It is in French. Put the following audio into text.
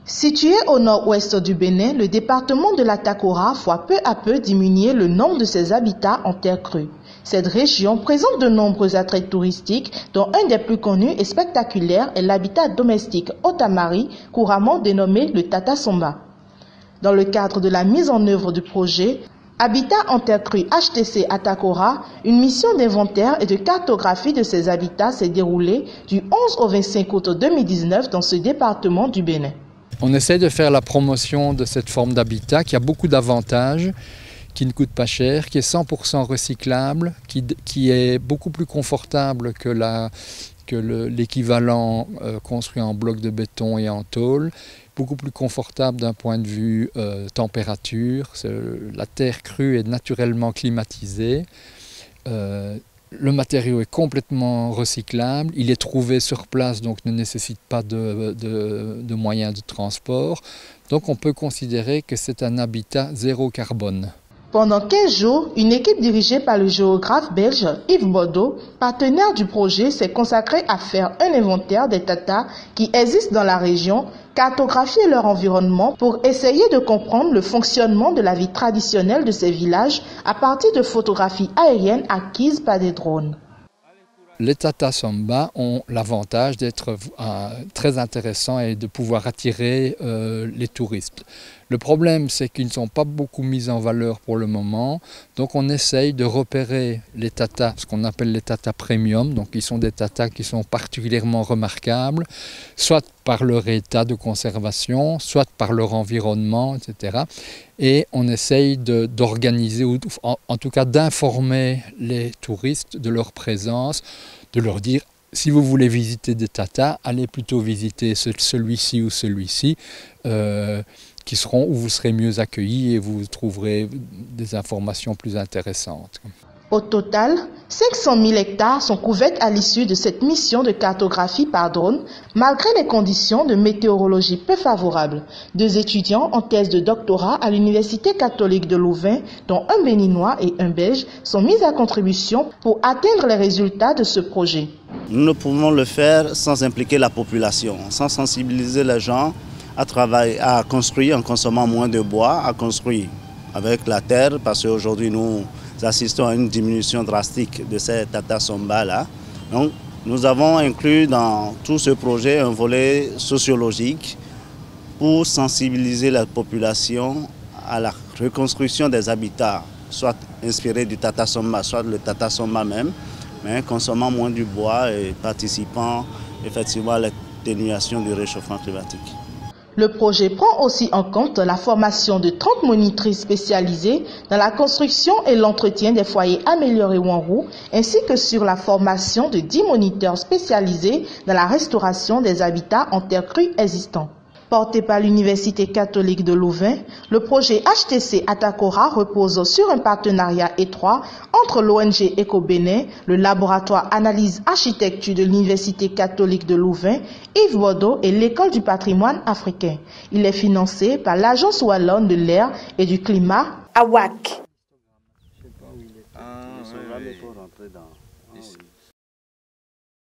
Situé au nord-ouest du Bénin, le département de la Takora voit peu à peu diminuer le nombre de ses habitats en terre crue. Cette région présente de nombreux attraits touristiques, dont un des plus connus et spectaculaires est l'habitat domestique Otamari, couramment dénommé le Tata Somba. Dans le cadre de la mise en œuvre du projet Habitat en terre crue HTC à Takora, une mission d'inventaire et de cartographie de ces habitats s'est déroulée du 11 au 25 août 2019 dans ce département du Bénin. On essaie de faire la promotion de cette forme d'habitat qui a beaucoup d'avantages, qui ne coûte pas cher, qui est 100% recyclable, qui est beaucoup plus confortable que l'équivalent construit en bloc de béton et en tôle, beaucoup plus confortable d'un point de vue température. La terre crue est naturellement climatisée. Le matériau est complètement recyclable, il est trouvé sur place, donc ne nécessite pas de moyens de transport. Donc on peut considérer que c'est un habitat zéro carbone. Pendant 15 jours, une équipe dirigée par le géographe belge Yves Bordeaux, partenaire du projet, s'est consacrée à faire un inventaire des tatas qui existent dans la région, cartographier leur environnement pour essayer de comprendre le fonctionnement de la vie traditionnelle de ces villages à partir de photographies aériennes acquises par des drones. Les Tata Somba ont l'avantage d'être très intéressants et de pouvoir attirer les touristes. Le problème, c'est qu'ils ne sont pas beaucoup mis en valeur pour le moment, donc on essaye de repérer les tatas, ce qu'on appelle les tatas premium, donc ils sont des tatas qui sont particulièrement remarquables, soit par leur état de conservation, soit par leur environnement, etc. Et on essaye d'organiser, ou en tout cas d'informer les touristes de leur présence, de leur dire si vous voulez visiter des tatas, allez plutôt visiter celui-ci ou celui-ci, qui seront où vous serez mieux accueillis et vous trouverez des informations plus intéressantes. Au total, 500 000 hectares sont couverts à l'issue de cette mission de cartographie par drone, malgré les conditions de météorologie peu favorables. 2 étudiants en thèse de doctorat à l'Université catholique de Louvain, dont un Béninois et un Belge, sont mis à contribution pour atteindre les résultats de ce projet. Nous ne pouvons le faire sans impliquer la population, sans sensibiliser les gens à travailler, à construire en consommant moins de bois, à construire avec la terre, parce qu'aujourd'hui nous assistons à une diminution drastique de ces Tata Somba là. Donc nous avons inclus dans tout ce projet un volet sociologique pour sensibiliser la population à la reconstruction des habitats, soit inspirés du Tata Somba, soit le Tata Somba même, mais consommant moins du bois et participant effectivement à l'atténuation du réchauffement climatique. Le projet prend aussi en compte la formation de 30 monitrices spécialisées dans la construction et l'entretien des foyers améliorés ou en roue, ainsi que sur la formation de 10 moniteurs spécialisés dans la restauration des habitats en terre crue existants. Porté par l'Université catholique de Louvain, le projet HTC à Takora repose sur un partenariat étroit entre l'ONG Eco-Bénin, le laboratoire Analyse Architecture de l'Université catholique de Louvain, Yves Bordeaux et l'École du patrimoine africain. Il est financé par l'Agence wallonne de l'air et du climat, AWAC.